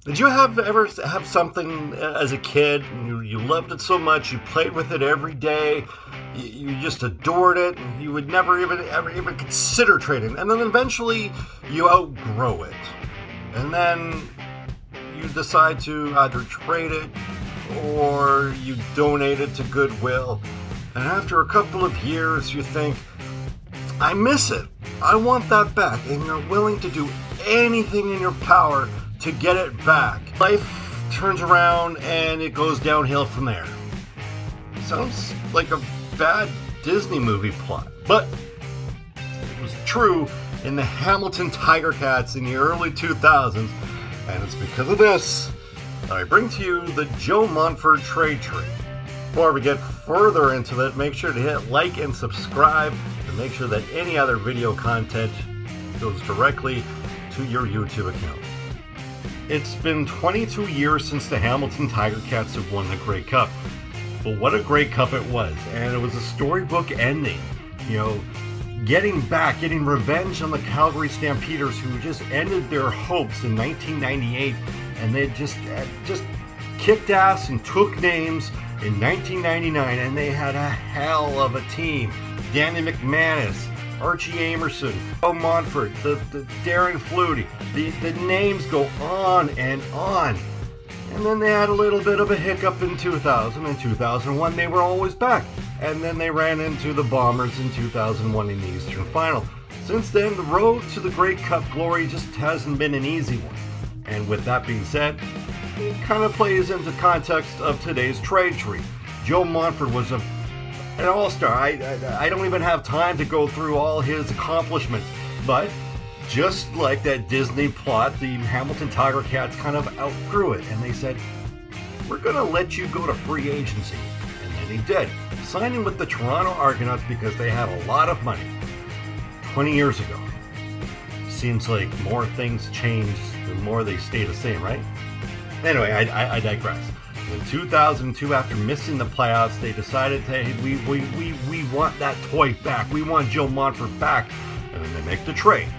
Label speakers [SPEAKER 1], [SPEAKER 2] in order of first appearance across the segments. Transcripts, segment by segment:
[SPEAKER 1] Did you ever have something as a kid? You loved it so much, you played with it every day, you just adored it, and you would never even consider trading, and then eventually you outgrow it, and then you decide to either trade it or you donate it to Goodwill, and after a couple of years you think, I miss it, I want that back, and you're willing to do anything in your power to get it back. Life turns around and it goes downhill from there. Sounds like a bad Disney movie plot, but it was true in the Hamilton Tiger Cats in the early 2000s, and it's because of this that I bring to you the Joe Montford trade tree. Before we get further into that, make sure to hit like and subscribe to make sure that any other video content goes directly to your YouTube account. It's been 22 years since the Hamilton Tiger Cats have won the Grey Cup. But what a Grey Cup it was, and it was a storybook ending. Getting revenge on the Calgary Stampeders, who just ended their hopes in 1998, and they just kicked ass and took names in 1999, and they had a hell of a team. Danny McManus, Archie Amerson, Joe Montford, the Darren Flutie, the names go on and on. And then they had a little bit of a hiccup in 2000 and 2001. They were always back. And then they ran into the Bombers in 2001 in the Eastern Final. Since then, the road to the Grey Cup glory just hasn't been an easy one. And with that being said, it kind of plays into context of today's trade tree. Joe Montford was an all-star. I don't even have time to go through all his accomplishments, but just like that Disney plot, the Hamilton Tiger Cats kind of outgrew it, and they said, we're going to let you go to free agency. And then he did, signing with the Toronto Argonauts because they had a lot of money. 20 years ago. Seems like more things change, the more they stay the same, right? Anyway, I digress. In 2002, after missing the playoffs, they decided, hey, we want that toy back. We want Joe Montford back. And then they make the trade.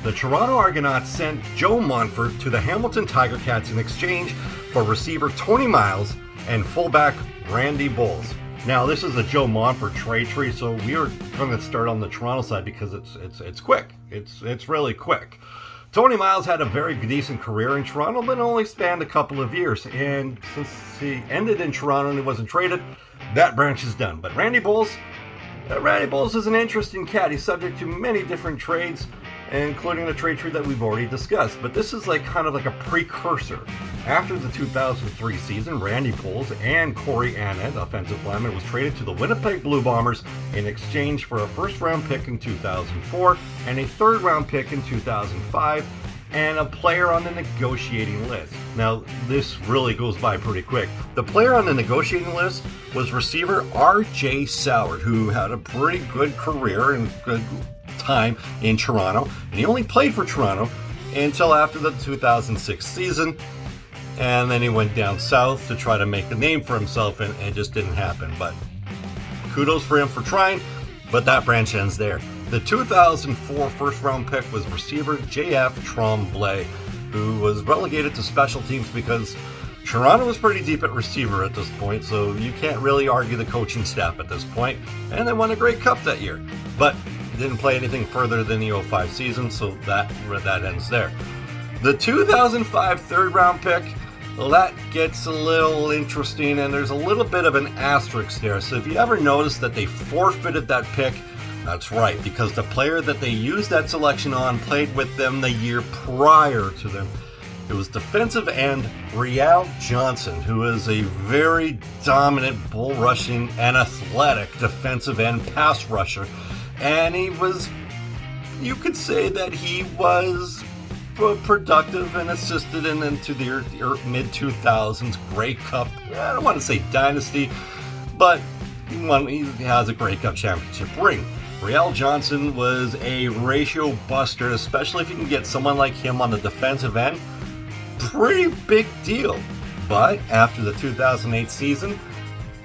[SPEAKER 1] The Toronto Argonauts sent Joe Montford to the Hamilton Tiger Cats in exchange for receiver Tony Miles and fullback Randy Bowles. Now, this is a Joe Montford trade tree, so we are going to start on the Toronto side because it's quick. It's really quick. Tony Miles had a very decent career in Toronto, but only spanned a couple of years. And since he ended in Toronto and he wasn't traded, that branch is done. But Randy Bowles is an interesting cat. He's subject to many different trades, including the trade tree that we've already discussed. But this is kind of like a precursor. After the 2003 season, Randy Bowles and Corey Annett, offensive lineman, was traded to the Winnipeg Blue Bombers in exchange for a first-round pick in 2004 and a third-round pick in 2005 and a player on the negotiating list. Now, this really goes by pretty quick. The player on the negotiating list was receiver R.J. Soward, who had a pretty good career and good time in Toronto, and he only played for Toronto until after the 2006 season, and then he went down south to try to make a name for himself, and it just didn't happen. But kudos for him for trying, but that branch ends there. The 2004 first-round pick was receiver J.F. Tremblay, who was relegated to special teams because Toronto was pretty deep at receiver at this point, so you can't really argue the coaching staff at this point, and they won a Grey Cup that year. But didn't play anything further than the 05 season, so that ends there. The 2005 third-round pick, well, that gets a little interesting, and there's a little bit of an asterisk there. So if you ever notice that they forfeited that pick, that's right, because the player that they used that selection on played with them the year prior to them. It was defensive end Real Johnson, who is a very dominant, bull-rushing, and athletic defensive end pass rusher. And he was, you could say that he was productive and assisted into the mid-2000s Grey Cup. I don't want to say dynasty, but he has a Grey Cup championship ring. Real Johnson was a ratio buster, especially if you can get someone like him on the defensive end. Pretty big deal. But after the 2008 season,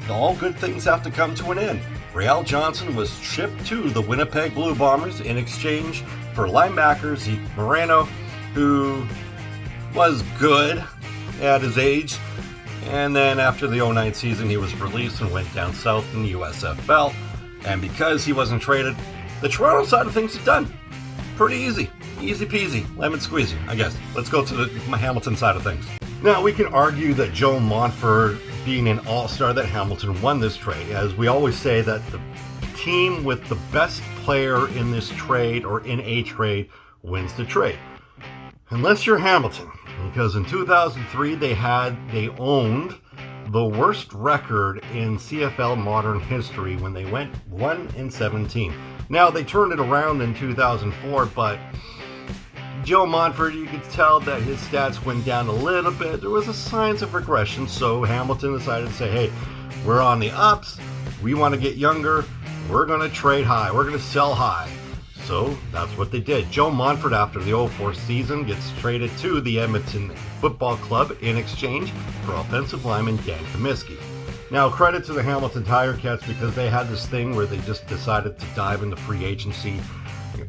[SPEAKER 1] all good things have to come to an end. Real Johnson was shipped to the Winnipeg Blue Bombers in exchange for linebacker Zeke Moreno, who was good, at his age. And then after the 09 season, he was released and went down south in the USFL. And because he wasn't traded, the Toronto side of things is done. Pretty easy. Easy peasy. Lemon squeezy, I guess. Let's go to the Hamilton side of things. Now, we can argue that Joe Montford, being an all-star, that Hamilton won this trade. As we always say that the team with the best player in this trade or in a trade wins the trade. Unless you're Hamilton. Because in 2003, they owned the worst record in CFL modern history when they went 1-17. Now, they turned it around in 2004, but Joe Montford, you could tell that his stats went down a little bit. There was a signs of regression, so Hamilton decided to say, hey, we're on the ups, we want to get younger, we're going to trade high, we're going to sell high. So that's what they did. Joe Montford, after the 04 season, gets traded to the Edmonton Football Club in exchange for offensive lineman Dan Comiskey. Now, credit to the Hamilton Tiger Cats because they had this thing where they just decided to dive into free agency.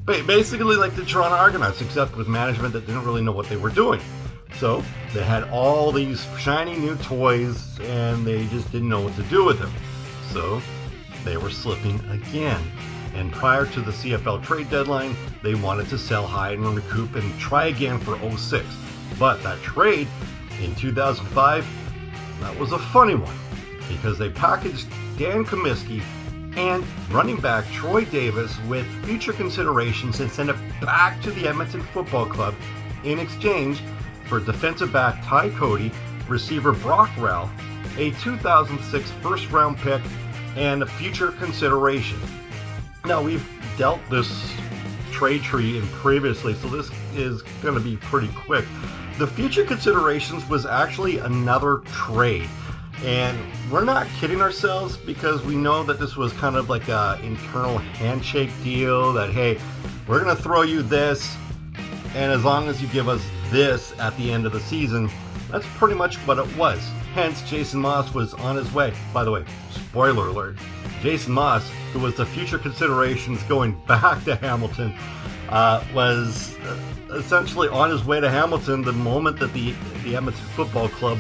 [SPEAKER 1] Basically like the Toronto Argonauts, except with management that didn't really know what they were doing. So they had all these shiny new toys and they just didn't know what to do with them. So they were slipping again. And prior to the CFL trade deadline, they wanted to sell high and recoup and try again for 06. But that trade in 2005, that was a funny one because they packaged Dan Comiskey and running back Troy Davis with future considerations and sent it back to the Edmonton Football Club in exchange for defensive back Ty Cody, receiver Brock Ralph, a 2006 first-round pick, and a future consideration. Now, we've dealt this trade tree in previously, so this is going to be pretty quick. The future considerations was actually another trade. And we're not kidding ourselves because we know that this was kind of like an internal handshake deal that, hey, we're going to throw you this, and as long as you give us this at the end of the season, that's pretty much what it was. Hence, Jason Moss was on his way. By the way, spoiler alert, Jason Moss, who was the future considerations going back to Hamilton, was essentially on his way to Hamilton the moment that the Edmonton Football Club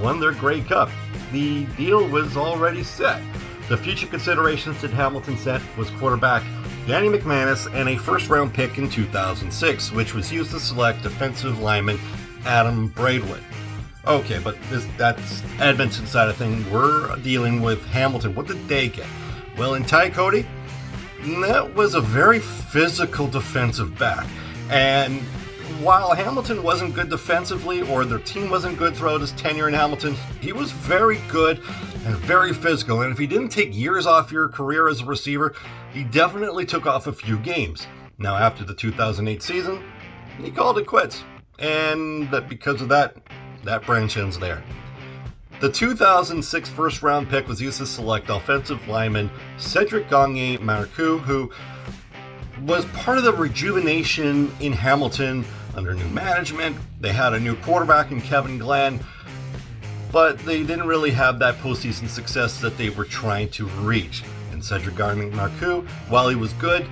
[SPEAKER 1] won their Grey Cup. The deal was already set. The future considerations that Hamilton sent was quarterback Danny McManus and a first-round pick in 2006, which was used to select defensive lineman Adam Braidwood. Okay, but that's Edmonton side of thing. We're dealing with Hamilton. What did they get? Well, in Ty Cody, that was a very physical defensive back. And while Hamilton wasn't good defensively, or their team wasn't good throughout his tenure in Hamilton, he was very good and very physical. And if he didn't take years off your career as a receiver, he definitely took off a few games. Now, after the 2008 season, he called it quits. And because of that branch ends there. The 2006 first-round pick was used to select offensive lineman Cedric Gagne-Marcoux, who was part of the rejuvenation in Hamilton under new management. They had a new quarterback in Kevin Glenn, but they didn't really have that postseason success that they were trying to reach. And Cedric Gagne-Marcoux, while he was good,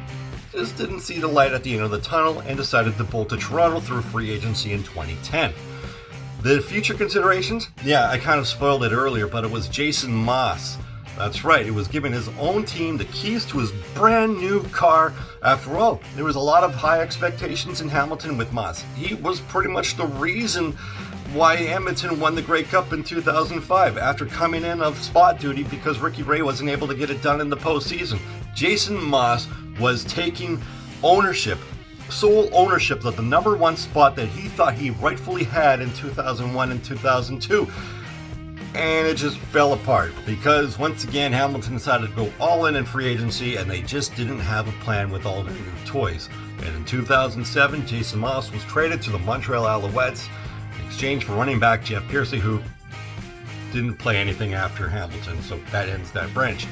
[SPEAKER 1] just didn't see the light at the end of the tunnel and decided to bolt to Toronto through free agency in 2010. The future considerations? Yeah, I kind of spoiled it earlier, but it was Jason Moss. That's right, he was giving his own team the keys to his brand new car. After all, there was a lot of high expectations in Hamilton with Moss. He was pretty much the reason why Edmonton won the Grey Cup in 2005 after coming in of spot duty because Ricky Ray wasn't able to get it done in the postseason. Jason Moss was taking ownership, sole ownership of the number one spot that he thought he rightfully had in 2001 and 2002. And it just fell apart because once again Hamilton decided to go all in free agency and they just didn't have a plan with all their new toys. And in 2007, Jason Moss was traded to the Montreal Alouettes in exchange for running back Jeff Piercy, who didn't play anything after Hamilton, so that ends that branch.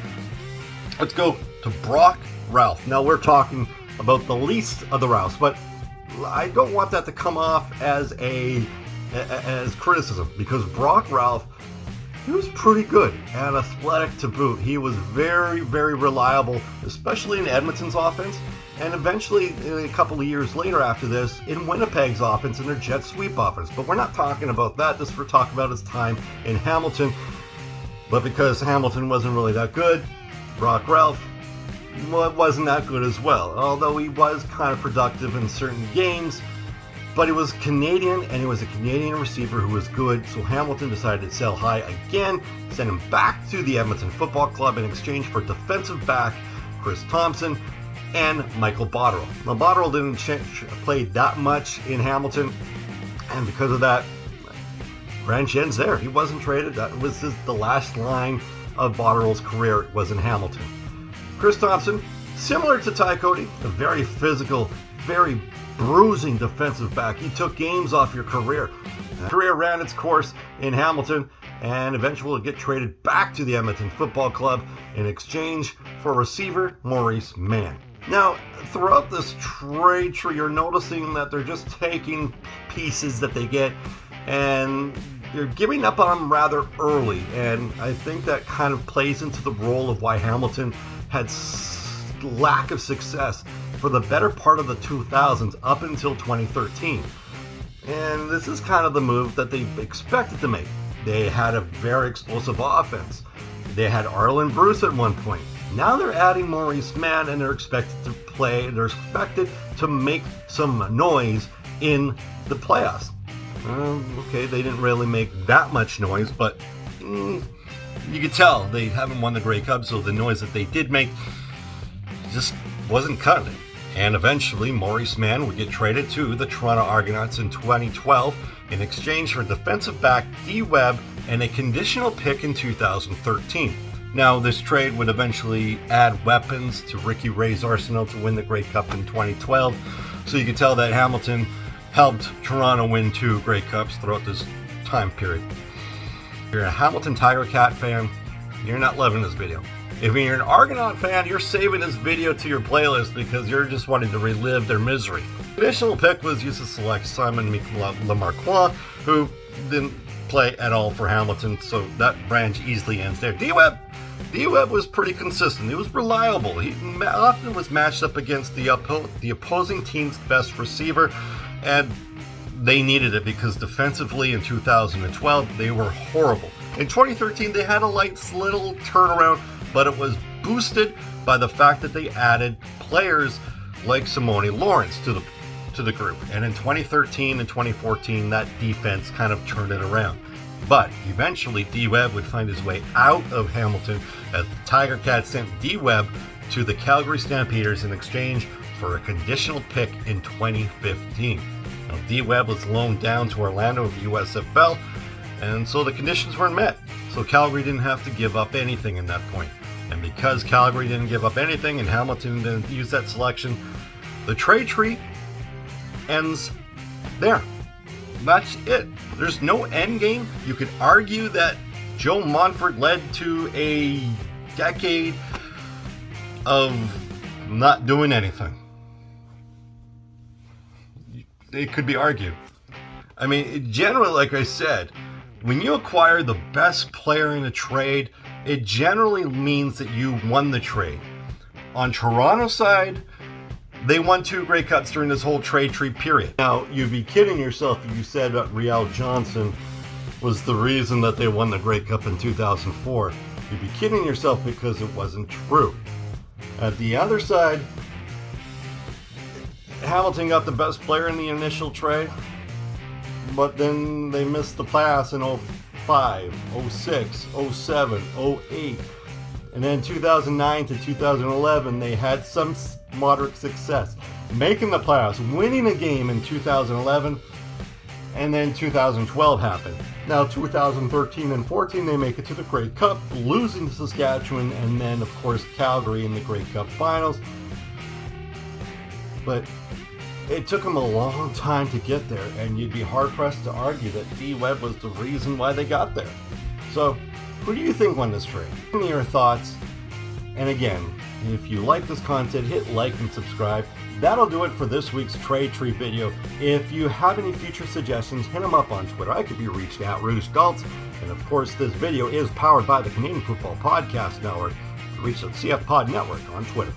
[SPEAKER 1] Let's go to Brock Ralph. Now we're talking about the least of the Ralphs, but I don't want that to come off as criticism because Brock Ralph, he was pretty good and athletic to boot. He was very, very reliable, especially in Edmonton's offense. and eventually, a couple of years later after this, in Winnipeg's offense, in their jet sweep offense. But we're not talking about that. This we're talking about his time in Hamilton. But because Hamilton wasn't really that good, Brock Ralph wasn't that good as well. Although he was kind of productive in certain games. But he was Canadian, and he was a Canadian receiver who was good, so Hamilton decided to sell high again, send him back to the Edmonton Football Club in exchange for defensive back Chris Thompson and Michael Botterill. Now, Botterill didn't play that much in Hamilton, and because of that, branch ends there. He wasn't traded. That was the last line of Botterill's career, was in Hamilton. Chris Thompson, similar to Ty Cody, a very physical, very bruising defensive back. He took games off your career. Career ran its course in Hamilton and eventually will get traded back to the Edmonton Football Club in exchange for receiver Maurice Mann. Now, throughout this trade tree, you're noticing that they're just taking pieces that they get and they're giving up on them rather early, and I think that kind of plays into the role of why Hamilton had lack of success for the better part of the 2000s up until 2013. And this is kind of the move that they expected to make. They had a very explosive offense. They had Arlen Bruce at one point. Now they're adding Maurice Mann, and they're expected to play. They're expected to make some noise in the playoffs. Okay, they didn't really make that much noise, but you could tell they haven't won the Grey Cup, so the noise that they did make just wasn't cutting it. And eventually, Maurice Mann would get traded to the Toronto Argonauts in 2012 in exchange for defensive back D. Webb and a conditional pick in 2013. Now, this trade would eventually add weapons to Ricky Ray's arsenal to win the Grey Cup in 2012. So you can tell that Hamilton helped Toronto win 2 Grey Cups throughout this time period. If you're a Hamilton Tiger Cat fan, you're not loving this video. If you're an Argonaut fan, you're saving this video to your playlist because you're just wanting to relive their misery. The additional pick was used to select Simon Lemarquois, who didn't play at all for Hamilton, so that branch easily ends there. D-Webb was pretty consistent. He was reliable. He often was matched up against the opposing team's best receiver, and they needed it because defensively in 2012, they were horrible. In 2013, they had a light little turnaround, but it was boosted by the fact that they added players like Simone Lawrence to the group. And in 2013 and 2014, that defense kind of turned it around. But eventually, D-Webb would find his way out of Hamilton as the Tiger Cats sent D-Webb to the Calgary Stampeders in exchange for a conditional pick in 2015. Now, D-Webb was loaned down to Orlando of the USFL, and so the conditions weren't met. So Calgary didn't have to give up anything in that point. And because Calgary didn't give up anything and Hamilton didn't use that selection, the trade tree ends there. That's it. There's no end game. You could argue that Joe Montford led to a decade of not doing anything. It could be argued. I mean, generally, like I said, when you acquire the best player in a trade, it generally means that you won the trade. On Toronto's side, they won 2 Grey Cups during this whole trade tree period. Now, you'd be kidding yourself if you said that Riel Johnson was the reason that they won the Grey Cup in 2004. You'd be kidding yourself because it wasn't true. At the other side, Hamilton got the best player in the initial trade, but then they missed the playoffs in 05, 06, 07, 08. And then 2009 to 2011, they had some moderate success, making the playoffs, winning a game in 2011, and then 2012 happened. Now 2013 and 14, they make it to the Grey Cup, losing to Saskatchewan, and then of course Calgary in the Grey Cup finals. But it took them a long time to get there, and you'd be hard-pressed to argue that D-Webb was the reason why they got there. So, who do you think won this trade? Give me your thoughts. And again, if you like this content, hit like and subscribe. That'll do it for this week's trade tree video. If you have any future suggestions, hit them up on Twitter. I could be reached at Dalts. And of course, this video is powered by the Canadian Football Podcast Network. Reach the CF Pod Network on Twitter.